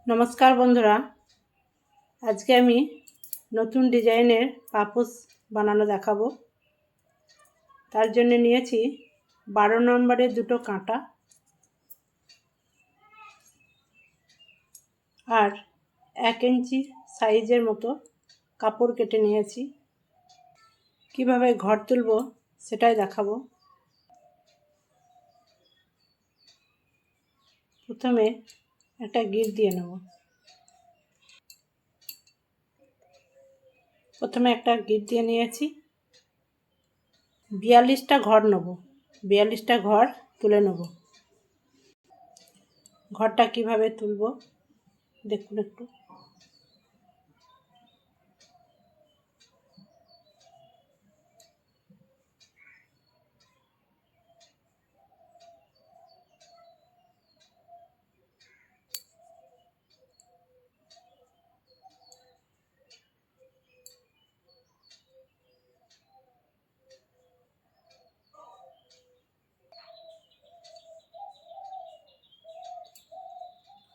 নমস্কার বন্ধুরা, আজকে আমি নতুন ডিজাইনের পাপোশ বানানো দেখাবো। তার জন্য নিয়েছি 12 নম্বরের দুটো কাঁটা আর 1 ইঞ্চি সাইজের মতো কাপড় কেটে নিয়েছি। কিভাবে ঘর তুলব সেটাই দেখাবো। প্রথমে একটা গিট দিয়ে নেব। প্রথমে একটা গিট দিয়ে নিয়েছি। 42টা ঘর নেব। 42টা ঘর তুলে নেব। ঘরটা কিভাবে তুলব দেখুন একটু।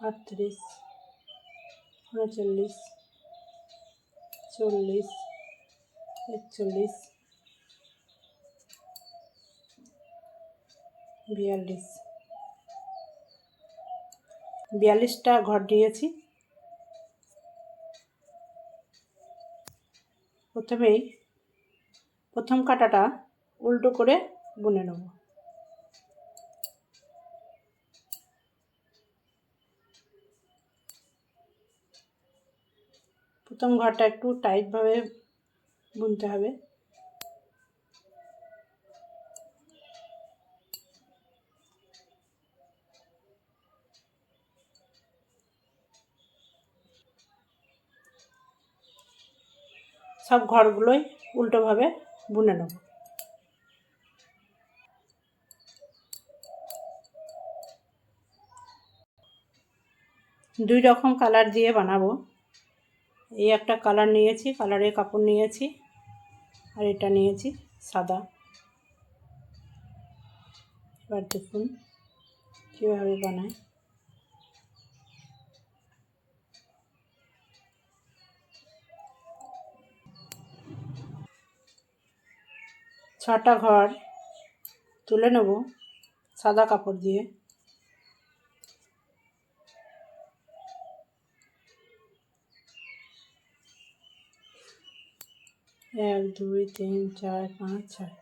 আটত্রিশ, 39, 40, 41, 42, 42টা ঘর দিয়েছি। প্রথমেই প্রথম কাঁটাটা উল্টো করে বুনে নেব। প্রথম ঘরটা একটু টাইটভাবে বুনতে হবে। সব ঘরগুলোই উল্টোভাবে বুনে নেব। দুই রকম কালার দিয়ে বানাবো। এই একটা কালার নিয়েছি, কালারের কাপড় নিয়েছি, আর এটা নিয়েছি সাদা। এবার দেখুন কীভাবে বানায়। ছটা ঘর তুলে নেব সাদা কাপড় দিয়ে। এক, দুই, তিন, চার, পাঁচ, ছয়।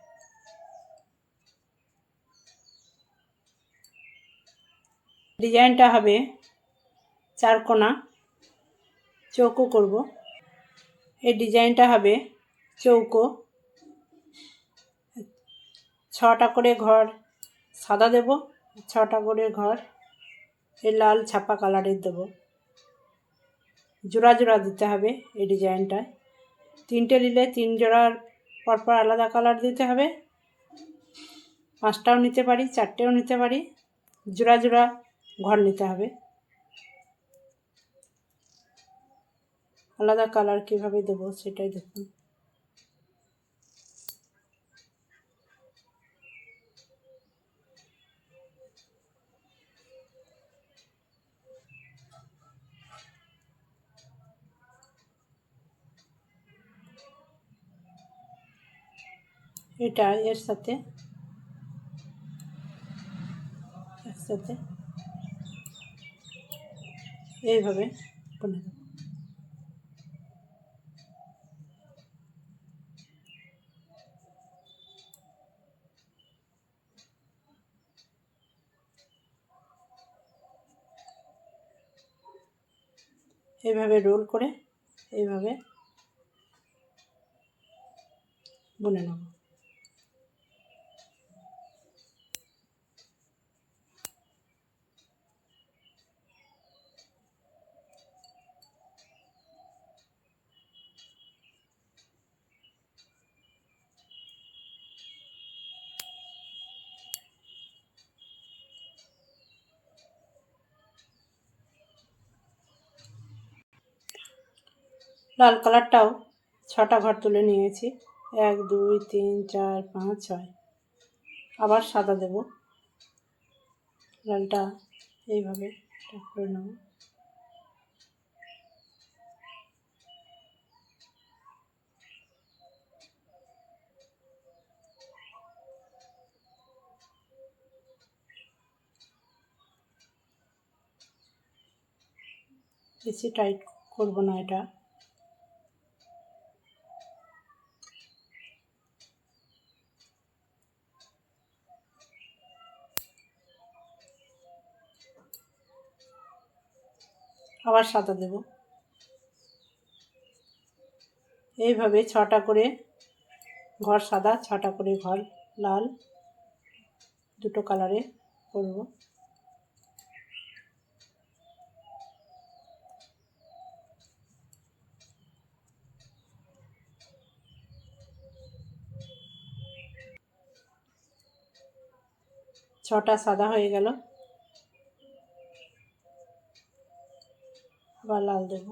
ডিজাইনটা হবে চারকোনা চৌকো করব। এই ডিজাইনটা হবে চৌকো। 6টা করে ঘর সাদা দেব, 6টা করে ঘর এই লাল ছাপা কালারের দেব। জোড়া জোড়া দিতে হবে এই ডিজাইনটায়। 3টে দিলে 3 জোড়ার পরপর আলাদা কালার দিতে হবে। 5টাও নিতে পারি, 4টেও নিতে পারি। জোড়া জোড়া ঘর নিতে হবে। আলাদা কালার কীভাবে দেবো সেটাই দেখুন। এটা এর সাথে একসাথে এইভাবে বুনে দেব। এইভাবে রোল করে এইভাবে বুনে নেব। লাল কালারটাও 6টা ঘর তুলে নিয়েছি। 1, 2, 3, 4, 5, 6। আবার সাদা দেব। লালটা এইভাবে করে নেব। বেশি টাইট করব না এটা। আবার সাদা দেব। এইভাবে 6টা করে ঘর সাদা, 6টা করে ঘর লাল, দুটো কালারে করব। ছটা সাদা হয়ে গেল, আবার লাল দেব।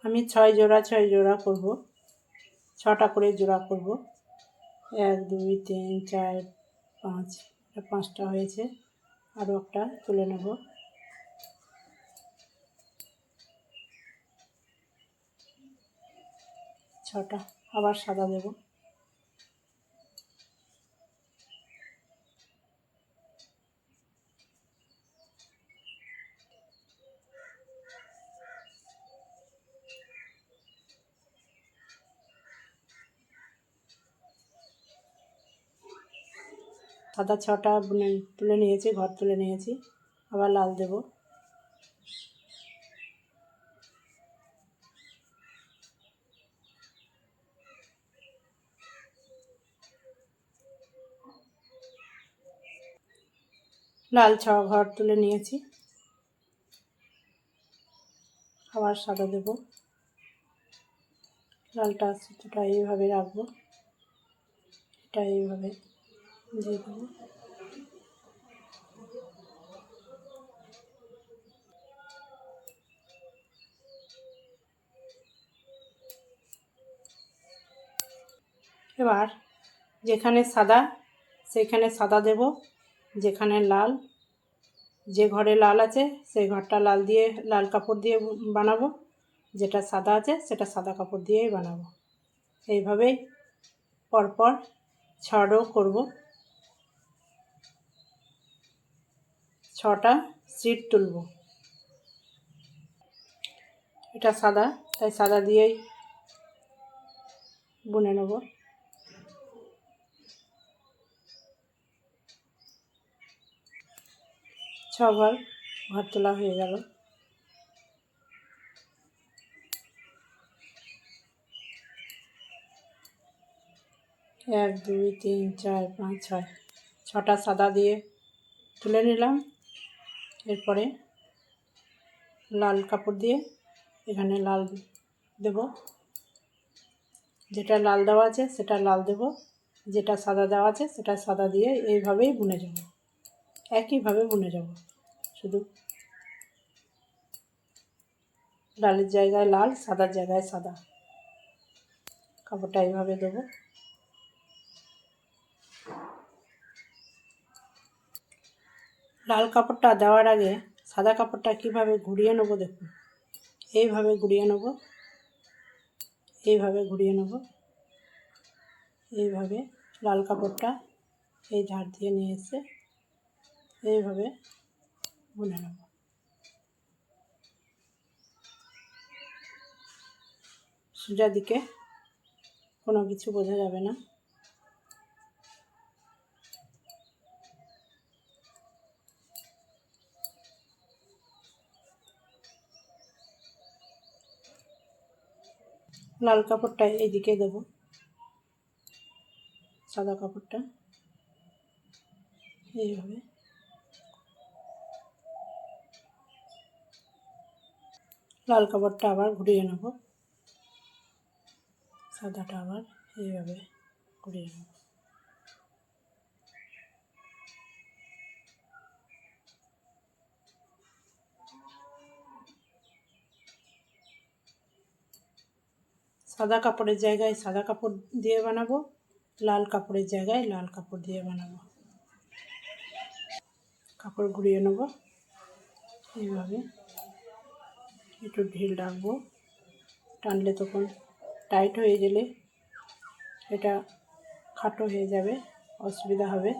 আমি 6 জোড়া 6 জোড়া করব, 6টা করে জোড়া করব। 1 2 3 4 5, 5টা হয়েছে। আরও একটা তুলে নেব। 6টা, আবার সাদা দেব। সাদা 6টা তুলে নিয়েছি, ঘর তুলে নিয়েছি। আবার লাল দেব। লাল 6 ঘর তুলে নিয়েছি, আবার সাদা দেব। লালটা সুতোটা এইভাবে রাখবো, এটা এইভাবে দিয়ে দেবো। এবার যেখানে সাদা সেখানে সাদা দেব, যেখানে লাল, যে ঘরে লাল আছে সেই ঘরটা লাল দিয়ে, লাল কাপড় দিয়ে বানাবো, যেটা সাদা আছে সেটা সাদা কাপড় দিয়েই বানাবো। এইভাবেই পরপর 6 রো করব। 6টা সিট তুলব। এটা সাদা, তাই সাদা দিয়েই বুনে নেব। ঘর তোলা হয়ে গেল। 1 2 3 4 5 6, 6টা সাদা দিয়ে তুলে নিলাম। এরপরে লাল কাপড় দিয়ে এখানে লাল দেব, যেটা লাল দেওয়া আছে সেটা লাল দেব, যেটা সাদা দেওয়া আছে সেটা সাদা দিয়ে এইভাবেই বুনে যাব। একইভাবে বুনে যাব, শুধু লালের জায়গায় লাল, সাদার জায়গায় সাদা। কাপড়টা এইভাবে দেবো। লাল কাপড়টা দেওয়ার আগে সাদা কাপড়টা কীভাবে ঘুরিয়ে নেব দেখুন। এইভাবে ঘুরিয়ে নেব, এইভাবে ঘুরিয়ে নেব, এইভাবে লাল কাপড়টা এই ধার দিয়ে নিয়ে এসে এইভাবে বুনে নেব। সোজা দিকে, কোনো কিছু বোঝা যাবে না। লাল কাপড়টা এইদিকে দেব, সাদা কাপড়টা এইভাবে। লাল কাপড়টা আবার ঘুরিয়ে নেব, সাদাটা আবার এইভাবে ঘুরিয়ে নেব। সাদা কাপড়ের জায়গায় সাদা কাপড় দিয়ে বানাবো, লাল কাপড়ের জায়গায় লাল কাপড় দিয়ে বানাবো। কাপড় ঘুরিয়ে নেব এইভাবে, একটু ঢিল রাখবো, টানলে তখন টাইট হয়ে গেলে এটা খাটো হয়ে যাবে, অসুবিধা হবে।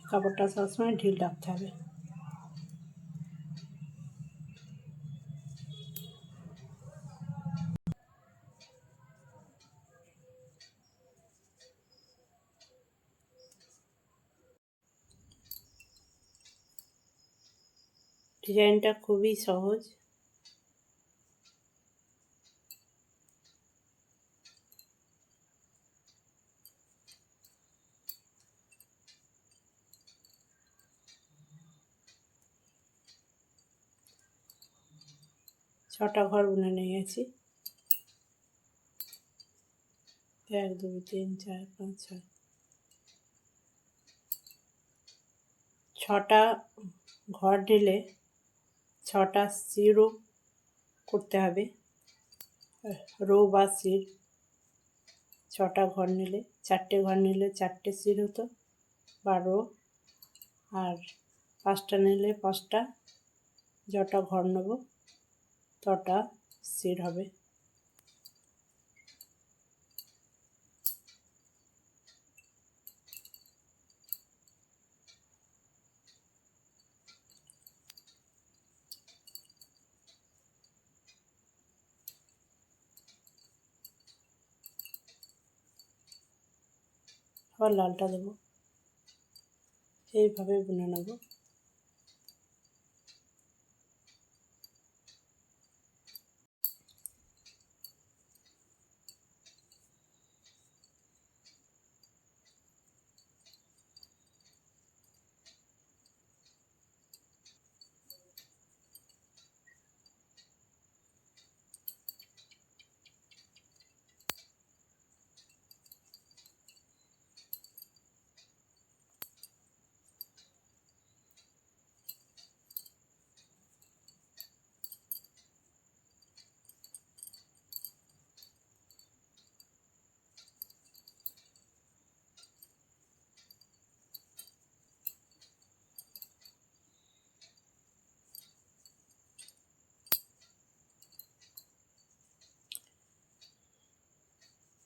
কাপড়টা সবসময় ঢিল রাখতে হবে। ডিজাইনটা খুবই সহজ। ছটা ঘর বুনে নিয়েছি। 1 2 3 4 5 6। 6টা ঘর নিলে 6টা সিঁড়ও করতে হবে, রো বা সিঁড়। 6টা ঘর নিলে, 4টে ঘর নিলে 4টে সিঁড় হতো বা রো, আর 5টা নিলে 5টা, যটা ঘর নেব তটা সিঁড় হবে। আবার লালটা দেবো, এইভাবে বুনে নেব।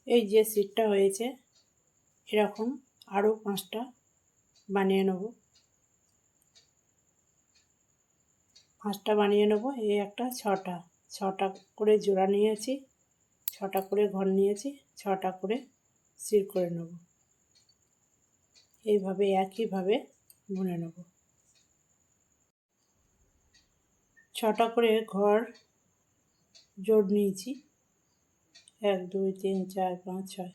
এই যে সিটটা হয়েছে, এরকম আরও 5টা বানিয়ে নেব। 5টা বানিয়ে নেব। এই একটা 6টা করে জোড়া নিয়েছি, 6টা করে ঘর নিয়েছি, 6টা করে সিঁড় করে নেব। এইভাবে একইভাবে বুনে নেব। 6টা করে ঘর জোড় নিয়েছি, 1 2 3 4 5 6,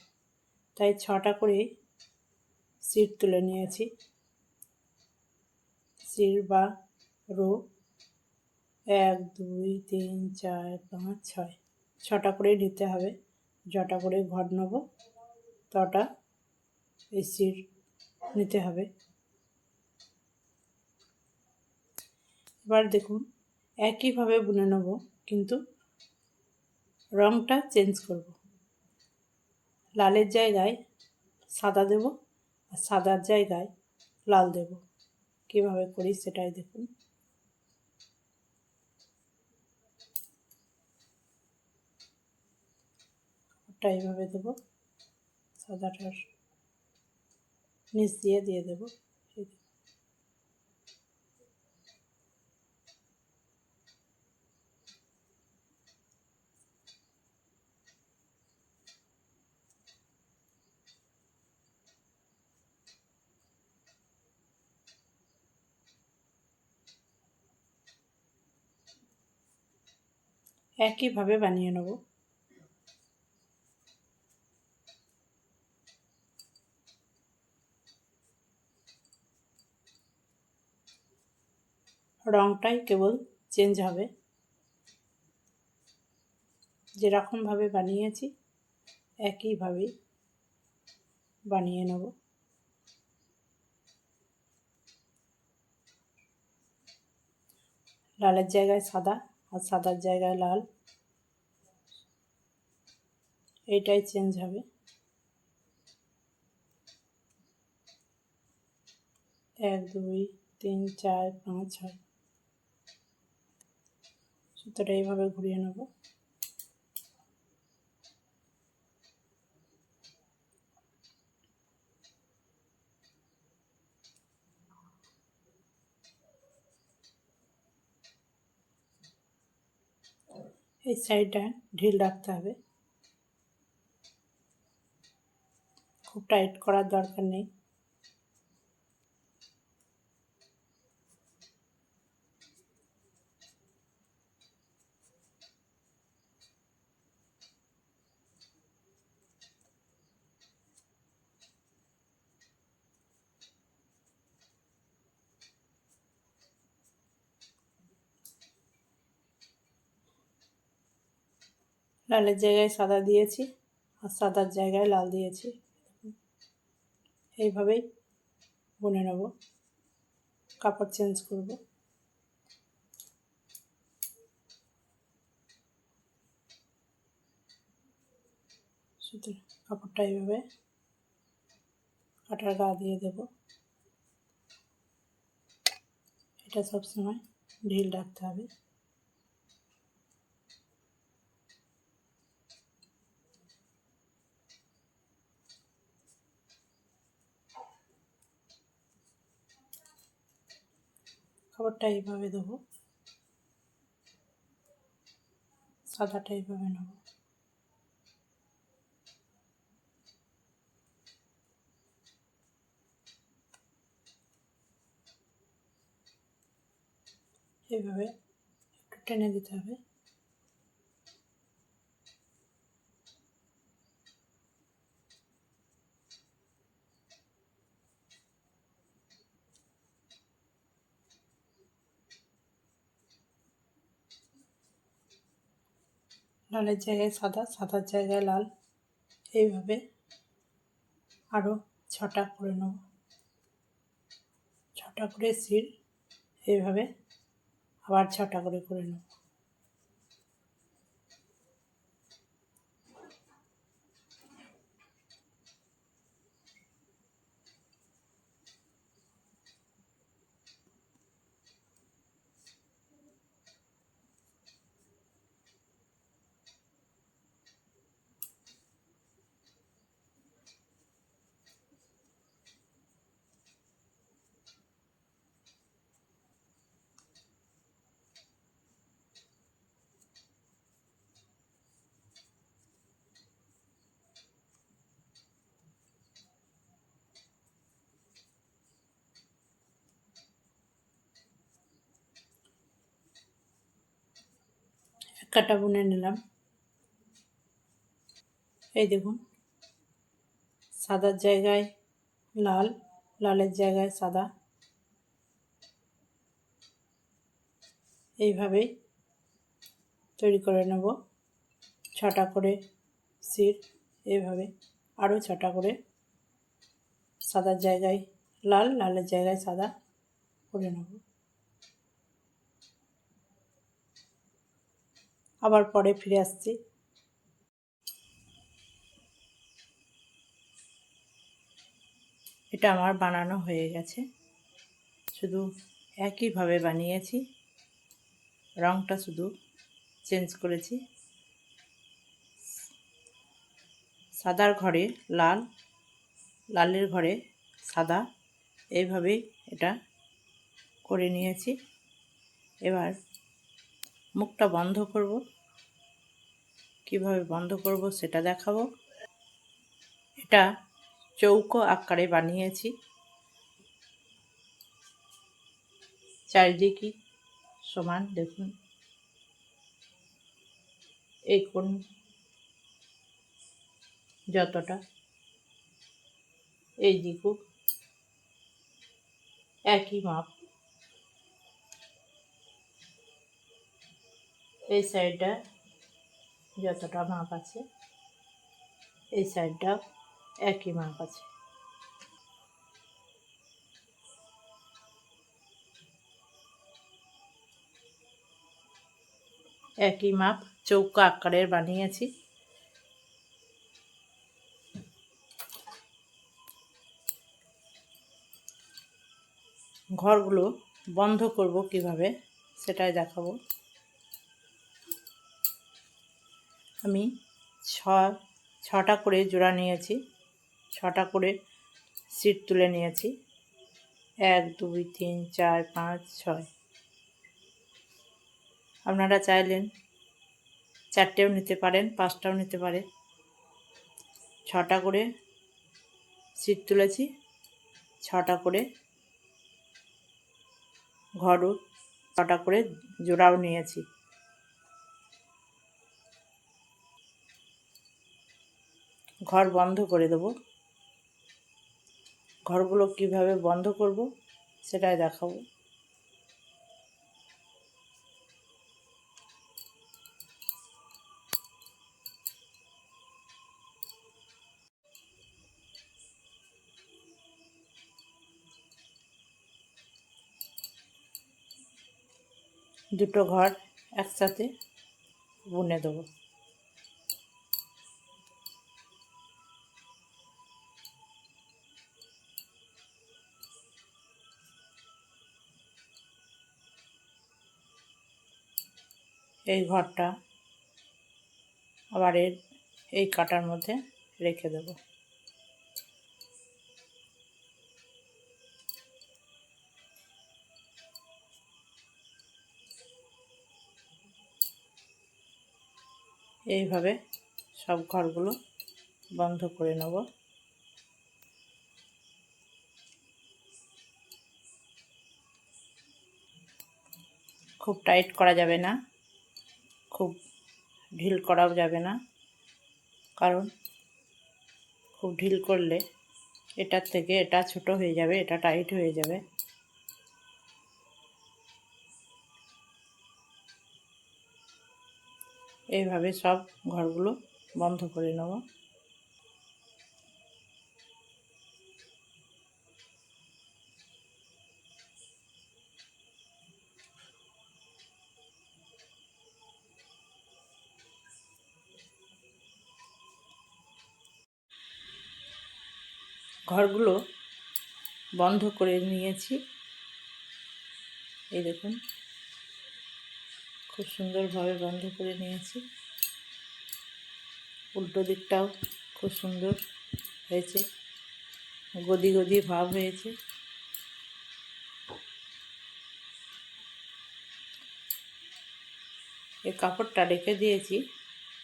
তাই 6টা করে সিট তুলে নিয়েছি, সিট বা রো। 1 2 3 4 5 6, 6টা করেই নিতে হবে। যটা করে ঘর নেব তটা এই সিট নিতে হবে। এবার দেখুন, একইভাবে বুনে নেব, কিন্তু রঙটা চেঞ্জ করব। লালের জায়গায় সাদা দেব, আর সাদার জায়গায় লাল দেব। কীভাবে করি সেটাই দেখুন। ওটা এইভাবে দেবো, সাদাটার নিচ দিয়ে দেবো। একইভাবে বানিয়ে নেব। রঙটাই কেবল চেঞ্জ হবে। যেরকমভাবে বানিয়েছি একইভাবেই বানিয়ে নেব। লালের জায়গায় সাদা আর সাদার জায়গায় লাল, এইটাই চেঞ্জ হবে। 1 2 3 4 5 6, সুতোটা এইভাবে ঘুরিয়ে নেব। এই সাইডটা ঢিল রাখতে হবে, খুব টাইট করার দরকার নেই। লালের জায়গায় সাদা দিয়েছি আর সাদার জায়গায় লাল দিয়েছি। এইভাবেই বুনে নেব, কাপড় চেঞ্জ করব। শুধু কাপড়টা এইভাবে কাটার গা দিয়ে দেব। এটা সবসময় ঢিল রাখতে হবে। কাপড়টা এইভাবে দেবো, সাদাটা এইভাবে নেব। এইভাবে একটু টেনে দিতে হবে। লালের জায়গায় সাদা, সাদার জায়গায় লাল, এইভাবে আরও 6টা করে নেব। 6টা করে সিল এইভাবে আবার 6টা করে নেব। কাটা বুনে নিলাম। এই দেখুন, সাদার জায়গায় লাল, লালের জায়গায় সাদা, এইভাবেই তৈরি করে নেব। 6টা করে সিট, এইভাবে আরও 6টা করে সাদার জায়গায় লাল, লালের জায়গায় সাদা করে নেব। আবার পরে ফিরে আসছি। এটা আমার বানানো হয়ে গেছে, শুধু একইভাবে বানিয়েছি, রঙটা শুধু চেঞ্জ করেছি। সাদার ঘরে লাল, লালের ঘরে সাদা, এইভাবেই এটা করে নিয়েছি। এবার মুখটা বন্ধ করব, কিভাবে বন্ধ করব সেটা দেখাবো। এটা চৌকো আকারে বানিয়েছি, চারিদিকই সমান। দেখুন, এই কোণ যতটা, এই দিকও একই মাপ। এই সাইডটা যতটা মাপ আছে, এই সাইডটা একই মাপ আছে। একই মাপ চৌকো আকারের বানিয়েছি। ঘরগুলো বন্ধ করব কিভাবে সেটাই দেখাবো। আমি 6টা করে জোড়া নিয়েছি, 6টা করে সিট তুলে নিয়েছি। 1 2 3 4 5 6। আপনারা চাইলেন 4টেও নিতে পারেন, 5টাও নিতে পারে। 6টা করে সিট তুলেছি, 6টা করে ঘরও, 6টা করে জোড়াও নিয়েছি। ঘর বন্ধ করে দেব। ঘরগুলো কিভাবে বন্ধ করব সেটাই দেখাবো। দুটো ঘর একসাথে বুনে দেবো। এই ঘরটা আবার এই কাটার মধ্যে রেখে দেব। এইভাবে সব ঘরগুলো বন্ধ করে নেব। খুব টাইট করা যাবে না, খুব ঢিল করাও যাবে না, কারণ খুব ঢিল করলে এটার থেকে এটা ছোট হয়ে যাবে, এটা টাইট হয়ে যাবে। এইভাবে সব ঘরগুলো বন্ধ করে নেব। ঘরগুলো বন্ধ করে নিয়েছি। এই দেখুন, খুব সুন্দরভাবে বন্ধ করে নিয়েছি। উল্টো দিকটাও খুব সুন্দর হয়েছে, গদি গদি ভাব হয়েছে। এই কাপড়টা রেখে দিয়েছি,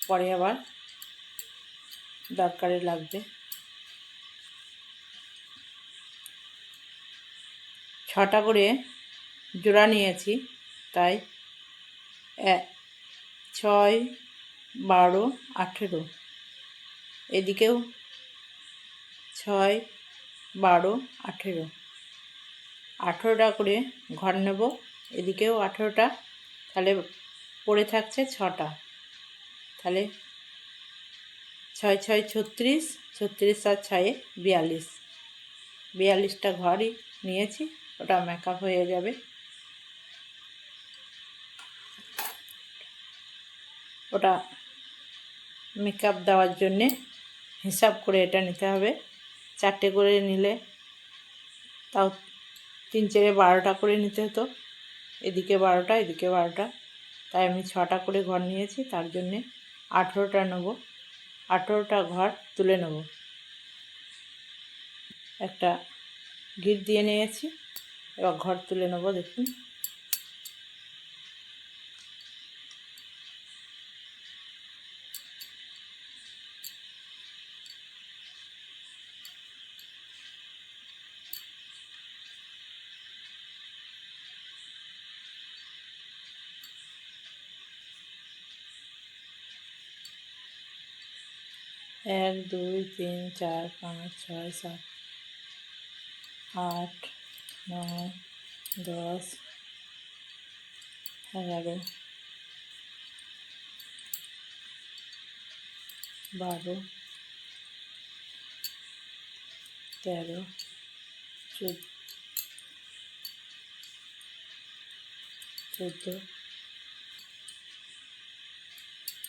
পরে আবার দরকারে লাগবে। 6টা করে জোড়া নিয়েছি, তাই 6, 12, 18, এদিকেও 6, 12, 18, 18টা করে ঘর নেব। এদিকেও 18টা, তাহলে পড়ে থাকছে 6টা। তাহলে 6, 6, 36, 36 আর 6, 42, 42টা ঘরই নিয়েছি। ওটা মেকআপ হয়ে যাবে। ওটা মেকআপ দেওয়ার জন্যে হিসাব করে এটা নিতে হবে। 4টে করে নিলে তাও 3, 4, 12টা করে নিতে হতো। এদিকে 12টা, এদিকে 12টা, তাই আমি 6টা করে ঘর নিয়েছি। তার জন্যে 18টা নেব। 18টা ঘর তুলে নেব। একটা গিট দিয়ে নিয়েছি, এবার ঘর তুলে নেব। দেখুন, এক, 2, 3, 4, 5, 6, 7, 8, 9, 10, 11, 12, 13, 14,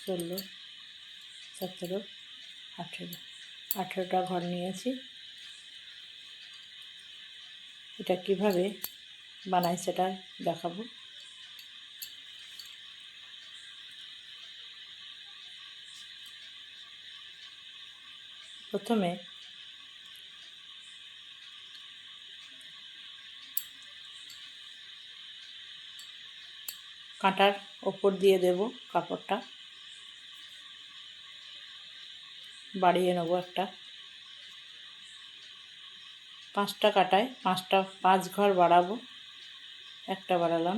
16, 17, 18, 18টা ঘর নিয়েছি। এটা কিভাবে বানাই সেটা দেখাবো। প্রথমে কাঁটার ওপর দিয়ে দেব কাপড়টা, বাড়িয়ে নেবো একটা। 5টা কাটায় 5 ঘর বাড়াবো। একটা বাড়ালাম,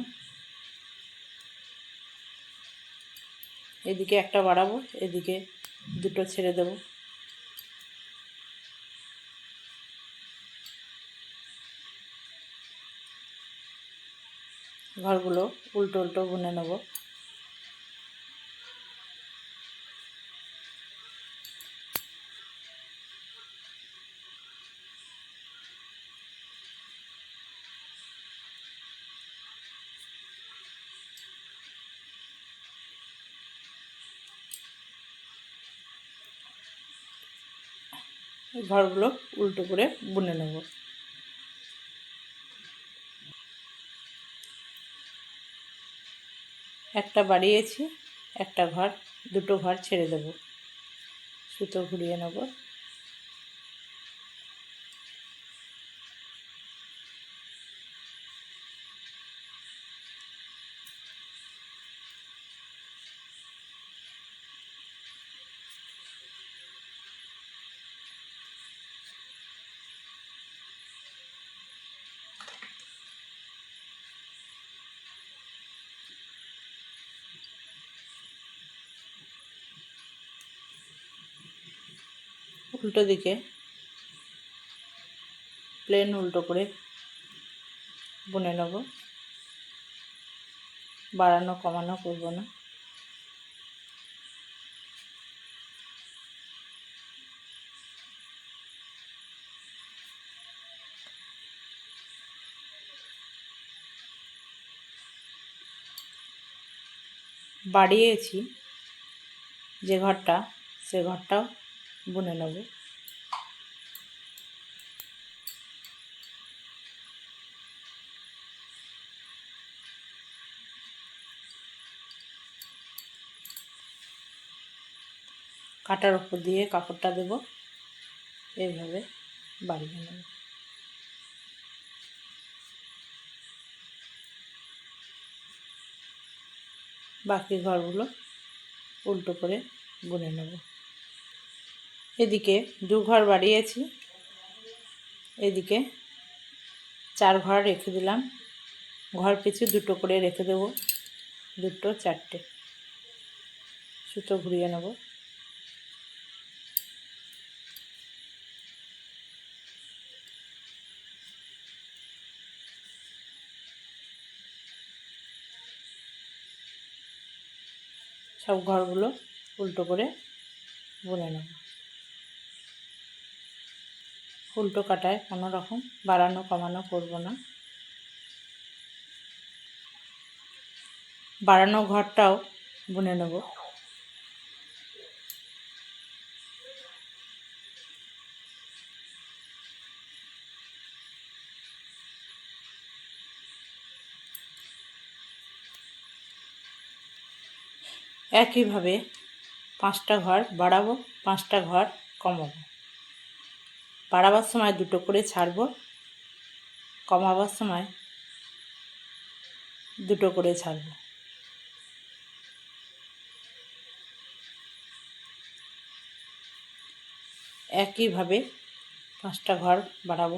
এদিকে একটা বাড়াবো, এদিকে দুটো ছেড়ে দেব। ঘরগুলো উল্টো উল্টো বুনে নেব। ঘরগুলো উল্টো করে বুনে নেব। একটা বাড়িয়েছি, একটা ঘর, দুটো ঘর ছেড়ে দেব। সুতো ঘুরিয়ে নেব। উল্টো দিকে প্লেন উল্টো করে বুনে নেব। বাড়ানো কমানো করব না। বাড়িয়েছি যে ঘরটা, সে ঘরটাও বুনে নেব। কাটার উপর দিয়ে কাপড়টা দেব, এইভাবে বাড়িয়ে নেব। বাকি ঘরগুলো উল্টো করে বুনে নেব। এদিকে 2 ঘর বাড়িয়েছি, এদিকে 4 ঘর রেখে দিলাম। ঘর পিছু দুটো করে রেখে দেব, দুটো 4টে। সুতো ঘুরিয়ে নেব। সব ঘরগুলো উল্টো করে বুনে নেব। উল্টো কাটায় কোনো রকম বাড়ানো কমানো করব না। বাড়ানো ঘরটাও বুনে নেব। একইভাবে 5টা ঘর বাড়াবো, 5টা ঘর কমাবো। বাড়াবার সময় দুটো করে ছাড়বো, কমাবার সময় দুটো করে ছাড়বো। একইভাবে 5টা ঘর বাড়াবো।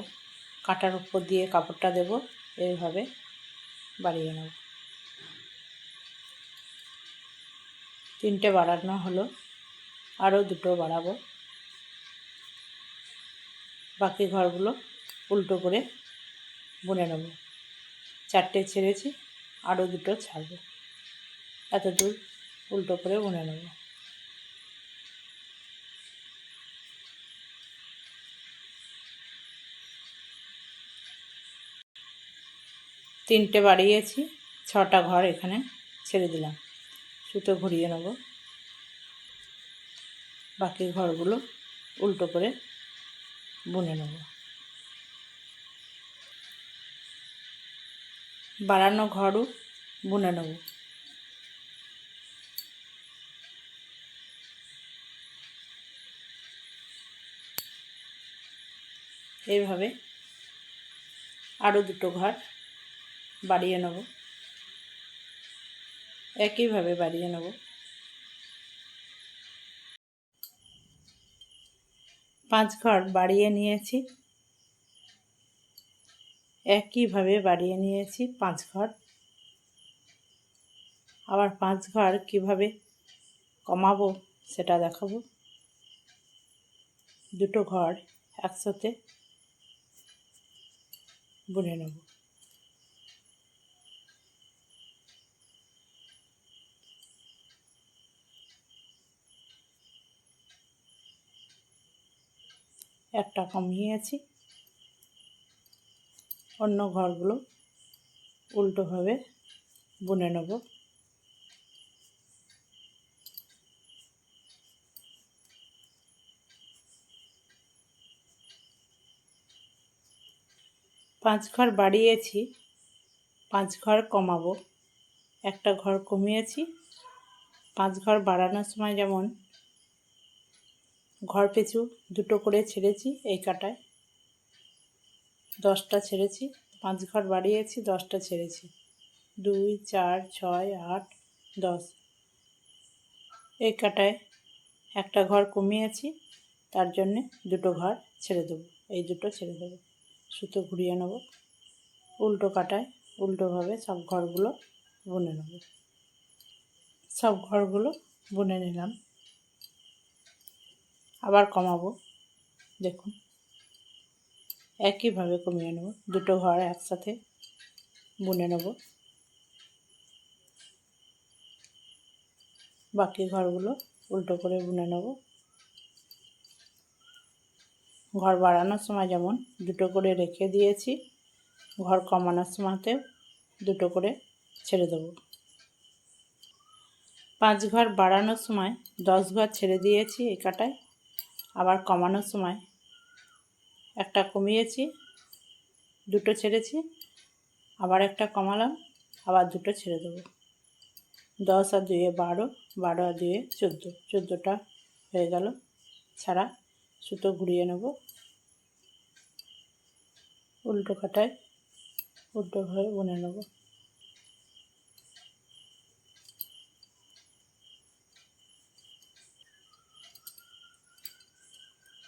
কাটার উপর দিয়ে কাপড়টা দেব, এইভাবে বাড়িয়ে নেব। 3টে বাড়ানো হলো, আরও দুটো বাড়াবো। বাকি ঘরগুলো উল্টো করে বুনে নেব। 4টে ছেড়েছি, আরও দুটো ছাড়বো। এত দূর উল্টো করে বুনে নেব। তিনটে বাড়িয়েছি, 6টা ঘর এখানে ছেড়ে দিলাম। সুতো ঘুরিয়ে নেব। বাকি ঘরগুলো উল্টো করে বুনে নেব। বাড়ানো ঘরও বুনে নেব। এইভাবে আরও দুটো ঘর বাড়িয়ে নেব। একইভাবে বাড়িয়ে নেব। 5 ঘর বাড়িয়ে নিয়েছি, একইভাবে বাড়িয়ে নিয়েছি 5 ঘর। আবার 5 ঘর কিভাবে কমাবো সেটা দেখাবো। দুটো ঘর একসাথে বুনে নেব। একটা কমিয়েছি, অন্য ঘরগুলো উল্টোভাবে বুনে নেব। পাঁচ ঘর বাড়িয়েছি, 5 ঘর কমাবো। একটা ঘর কমিয়েছি, 5 ঘর বাড়ানোর সময় যেমন ঘর পিছু দুটো করে ছেড়েছি, এই কাটায় 10টা ছেড়েছি। 5 ঘর বাড়িয়েছি, 10টা ছেড়েছি। 2 4 6 8 10। এই কাটায় একটা ঘর কমিয়েছি, তার জন্যে দুটো ঘর ছেড়ে দেবো। এই দুটো ছেড়ে দেবো, সুতো ঘুরিয়ে নেব। উল্টো কাটায় উল্টোভাবে সব ঘরগুলো বুনে নেব। সব ঘরগুলো বুনে নিলাম। আবার কমাবো, দেখুন একইভাবে কমিয়ে নেব। দুটো ঘর একসাথে বুনে নেব। বাকি ঘরগুলো উল্টো করে বুনে নেব। ঘর বাড়ানোর সময় যেমন দুটো করে রেখে দিয়েছি, ঘর কমানোর সময়তেও দুটো করে ছেড়ে দেবো। 5 ঘর বাড়ানোর সময় 10 ঘর ছেড়ে দিয়েছি এই কাটায়। আবার কমানোর সময় একটা কমিয়েছি, দুটো ছেড়েছি, আবার একটা কমালাম, আবার দুটো ছেড়ে দেবো। 10 আর 2 12, 12 আর 2 14, 14টা হয়ে গেল ছাড়া। সুতো ঘুরিয়ে নেব। উল্টো কাটায় উল্টোভাবে বুনে নেব।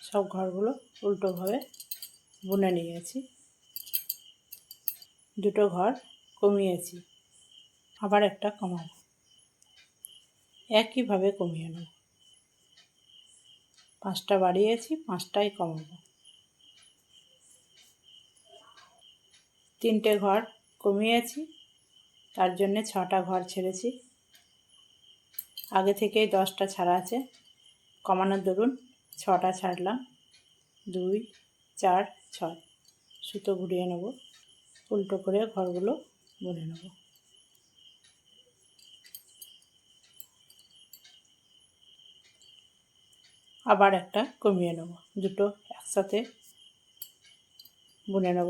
সব ঘরগুলো উল্টোভাবে বুনে নিয়েছি। দুটো ঘর কমিয়েছি, আবার একটা কমাবো। একইভাবে কমিয়ে নেব। 5টা বাড়িয়েছি, 5টাই কমাবো। 3টে ঘর কমিয়েছি, তার জন্যে 6টা ঘর ছেড়েছি। আগে থেকেই 10টা ছাড়া আছে, কমানোর দরুন 6টা ছাড়লাম। 2 4 6, সুতো ঘুরিয়ে নেব। উল্টো করে ঘরগুলো বুনে নেব। আবার একটা কমিয়ে নেব। দুটো একসাথে বুনে নেব,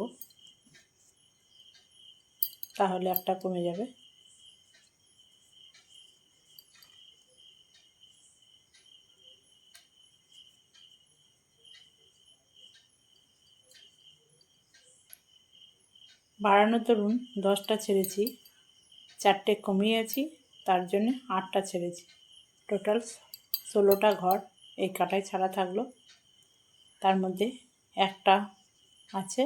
তাহলে একটা কমে যাবে। বাড়ানোর দরুন 10টা ছেড়েছি, 4টে কমিয়েছি, তার জন্য 8টা ছেড়েছি। টোটাল 16টা ঘর এই কাটায় ছাড়া থাকলো। তার মধ্যে একটা আছে,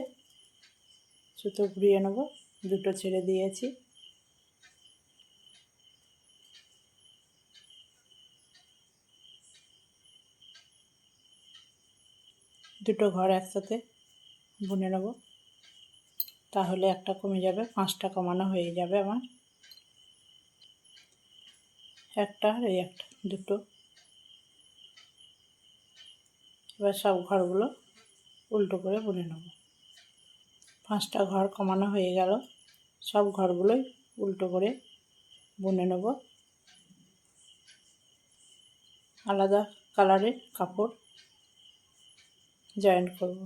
সুতো ঘুরিয়ে নেব। দুটো ছেড়ে দিয়েছি। দুটো ঘর একসাথে বুনে নেব, তাহলে একটা কমে যাবে। 5টা কমানো হয়ে যাবে আমার। একটা আর এই একটা, দুটো। এবার সব ঘরগুলো উল্টো করে বুনে নেব। 5টা ঘর কমানো হয়ে গেল, সব ঘরগুলোই উল্টো করে বুনে নেব। আলাদা কালারের কাপড় জয়েন করব।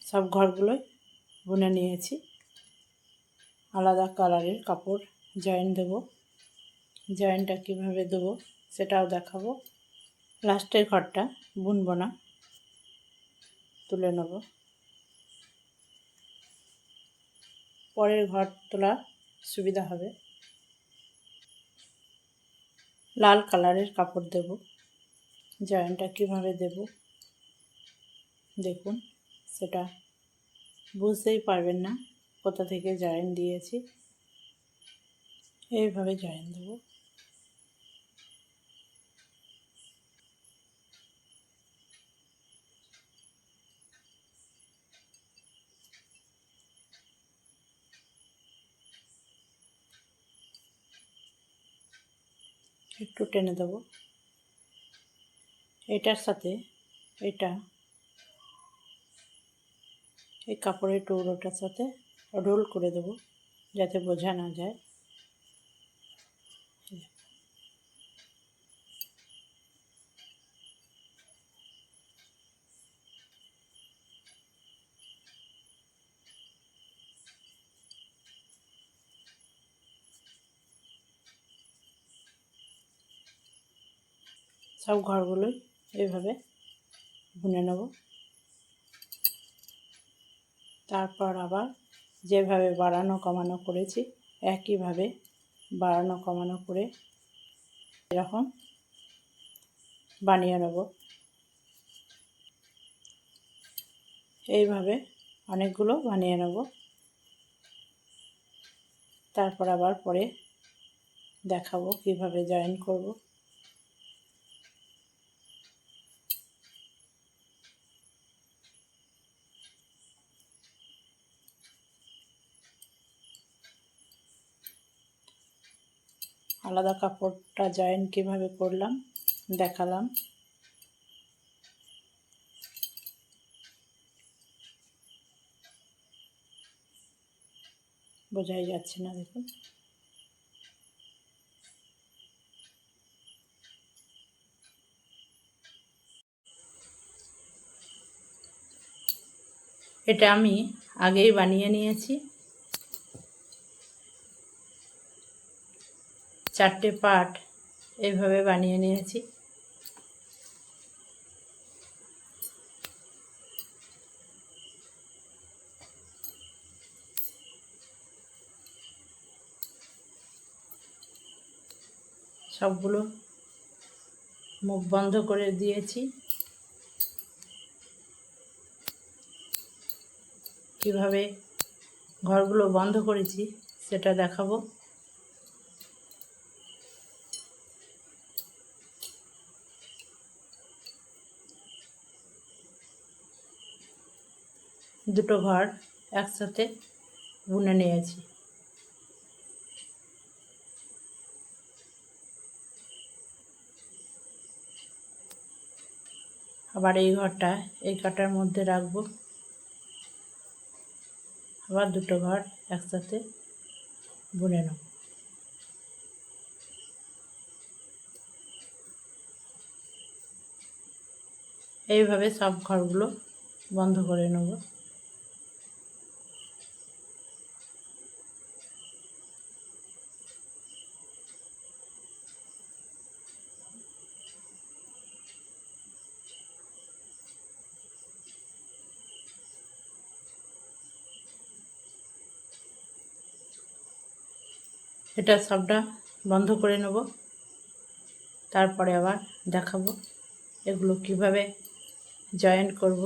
সব ঘরগুলোই বুনে নিয়েছি। আলাদা কালারের কাপড় জয়েন দেব। জয়েনটা কীভাবে দেবো সেটাও দেখাবো। লাস্টের ঘরটা বুনবো না, তুলে নেব। পরের ঘর তোলা সুবিধা হবে। লাল কালারের কাপড় দেব। জয়েনটা কীভাবে দেব দেখুন, সেটা বুঝতেই পারবেন না কোথা থেকে জয়েন দিয়েছি। এইভাবে জয়েন দেব। একটু টেনে দেব। এটার সাথে এটা এই কাপড়ের টুকরোটার সাথে রোল করে দেব যাতে বোঝা না যায়। সব ঘরগুলোই এইভাবে বুনে নেব। তারপর আবার যেভাবে বাড়ানো কমানো করেছি একইভাবে বাড়ানো কমানো করে এরকম বানিয়ে নেব। এইভাবে অনেকগুলো বানিয়ে নেব। তারপর আবার পরে দেখাবো কিভাবে জয়েন করব। আলাদা কাপড়টা জয়েন কিভাবে করলাম দেখালাম। বোঝাই যাচ্ছে না দেখুন। এটা আমি আগেই বানিয়ে নিয়েছি। 4টে পার্ট এইভাবে বানিয়ে নিয়েছি। সবগুলো মুখ বন্ধ করে দিয়েছি। কিভাবে ঘরগুলো বন্ধ করেছি সেটা দেখাবো। দুটো ঘর একসাথে বুনে নিয়েছি। আবার এই ঘরটা এই কাটার মধ্যে রাখবো। আবার দুটো ঘর একসাথে বুনে নেব। এইভাবে সব ঘরগুলো বন্ধ করে নেব। এটা সবটা বন্ধ করে নেব। তারপরে আবার দেখাবো এগুলো কিভাবে জয়েন করব।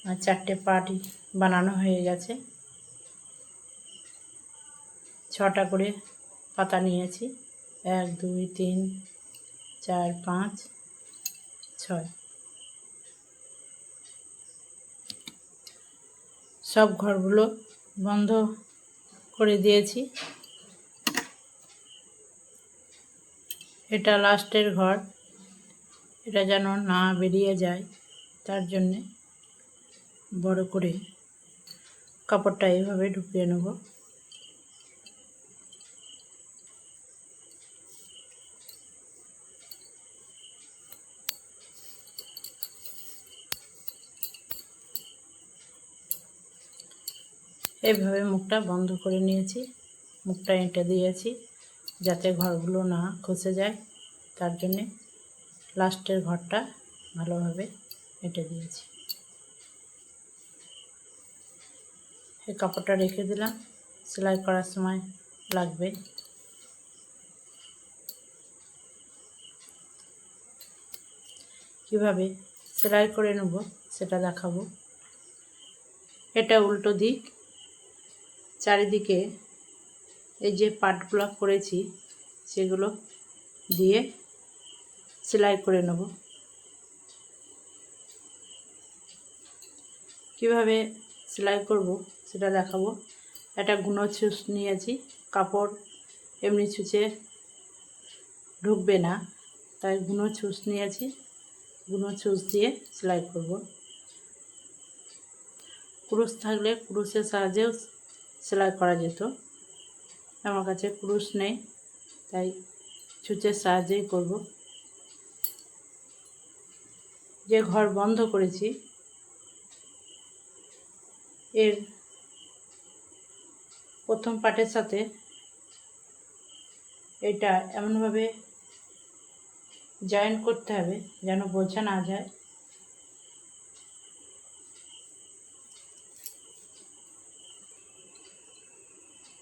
আর 4টে পার্টই বানানো হয়ে গেছে। 6টা করে পাতা নিয়েছি। 1 2 3 4 5 6। সব ঘরগুলো বন্ধ করে দিয়েছি। এটা লাস্টের ঘর, এটা যেন না বেরিয়ে যায় তার জন্যে বড় করে কাপড়টা এইভাবে ঢুকিয়ে নেব। এইভাবে মুখটা বন্ধ করে নিয়েছি। মুখটা এঁটে দিয়েছি যাতে ঘরগুলো না খসে যায়, তার জন্যে লাস্টের ঘরটা ভালোভাবে এটা দিয়েছি। এই কাপড়টা রেখে দিলাম, সেলাই করার সময় লাগবে। কিভাবে সেলাই করে নেব সেটা দেখাবো। এটা উল্টো দিক, চারিদিকে এই যে পাটগুলো করেছি সেগুলো দিয়ে সেলাই করে নেব। কিভাবে সেলাই করব সেটা দেখাবো। একটা গুঁড়ো ছুঁচ নিয়েছি, কাপড় এমনি ছুঁচে ঢুকবে না, তাই গুঁড়ো ছুঁচ নিয়েছি, গুঁড়ো ছুঁচ দিয়ে সেলাই করব। কুরুশ থাকলে কুরুশের সাহায্যেও সেলাই করা যেত, আমার কাছে কুরুশ নেই তাই ছুঁচের সাহায্যেই করব। যে ঘর বন্ধ করেছি এর প্রথম পাটের সাথে এটা এমনভাবে জয়েন করতে হবে যেন বোঝা না যায়।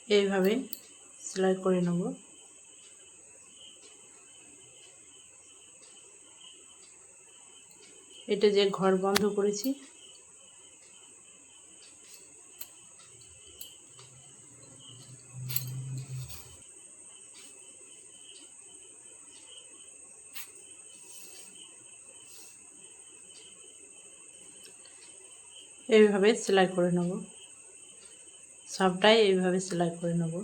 এইভাবে সেলাই করে নেব। এটা যে ঘর বন্ধ করেছি এইভাবে সেলাই করে নেব, সবটাই এইভাবে সেলাই করে নেব।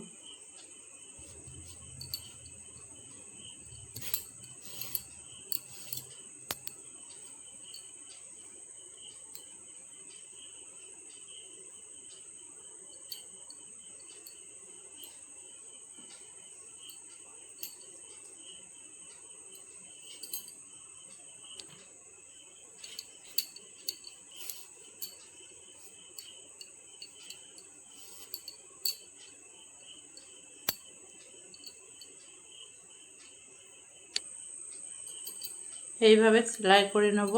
এইভাবে সেলাই করে নেব।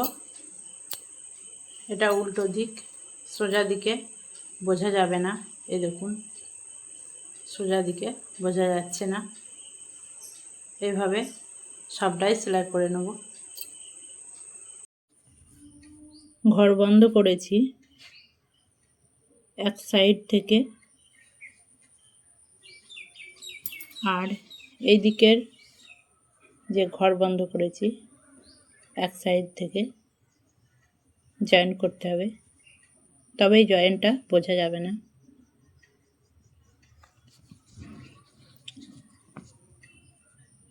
এটা উল্টো দিক, সোজা দিকে বোঝা যাবে না। এই দেখুন, সোজা দিকে বোঝা যাচ্ছে না। এইভাবে সবটাই সেলাই করে নেব। ঘর বন্ধ করেছি এক সাইড থেকে, আর এই দিকের যে ঘর বন্ধ করেছি এক সাইড থেকে জয়েন করতে হবে, তবেই জয়েনটা বোঝা যাবে না।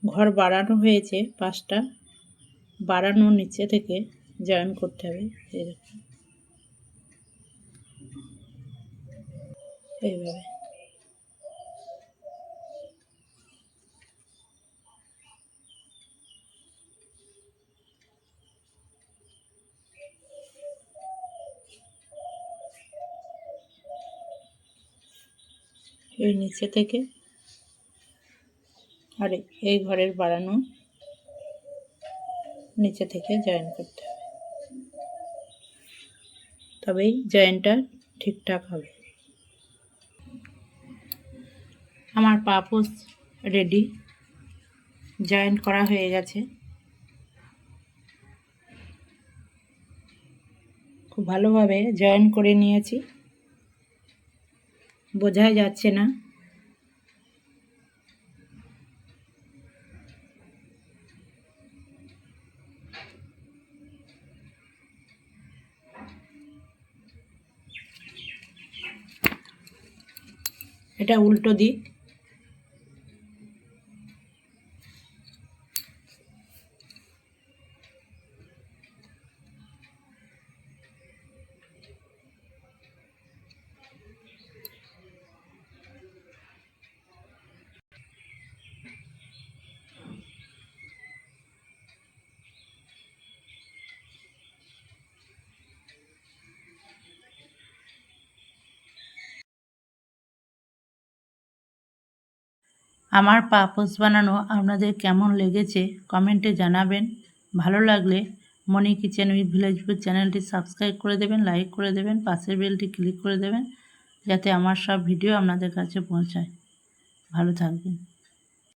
ঘর বাড়ানো হয়েছে 5টা, বাড়ানো নিচে থেকে জয়েন করতে হবে। এরকম এইভাবে এই নিচে থেকে আর এই ঘরের বাড়ানো নিচে থেকে জয়েন করতে হবে, তবেই জয়েনটা ঠিকঠাক হবে। আমার পাপোশ রেডি, জয়েন করা হয়ে গেছে। খুব ভালোভাবে জয়েন করে নিয়েছি, বোঝাই যাচ্ছে না। এটা উল্টো দিক। আমার পাপোশ বানানো আপনাদের কেমন লেগেছে কমেন্টে জানাবেন। ভালো লাগলে মনি কিচেন উইথ ভিলেজ ফুড চ্যানেলটি সাবস্ক্রাইব করে দেবেন, লাইক করে দেবেন, পাশের বেলটি ক্লিক করে দেবেন যাতে আমার সব ভিডিও আপনাদের কাছে পৌঁছায়। ভালো থাকবেন।